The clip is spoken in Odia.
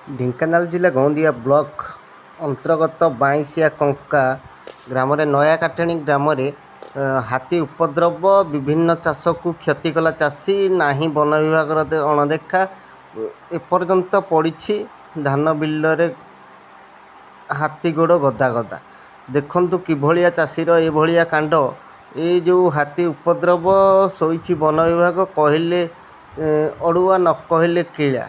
ଢେଙ୍କାନାଳ ଜିଲ୍ଲା ଗୌନ୍ଦିଆ ବ୍ଲକ ଅନ୍ତର୍ଗତ ବାଇଁଶିଆ କଙ୍କା ଗ୍ରାମରେ ନୟାକାଟେଣି ଗ୍ରାମରେ ହାତୀ ଉପଦ୍ରବ ବିଭିନ୍ନ ଚାଷକୁ କ୍ଷତି କଲା। ଚାଷୀ ନାହିଁ ବନ ବିଭାଗର ଅଣଦେଖା। ଏପର୍ଯ୍ୟନ୍ତ ପଡ଼ିଛି ଧାନ ବିଲରେ ହାତୀ ଗୋଡ଼ ଗଦା ଗଦା। ଦେଖନ୍ତୁ କିଭଳିଆ ଚାଷୀର ଏଭଳିଆ କାଣ୍ଡ। ଏଇ ଯେଉଁ ହାତୀ ଉପଦ୍ରବ ଶୋଇଛି ବନ ବିଭାଗ କହିଲେ ଅଡ଼ୁଆ ନ କହିଲେ କିଳା।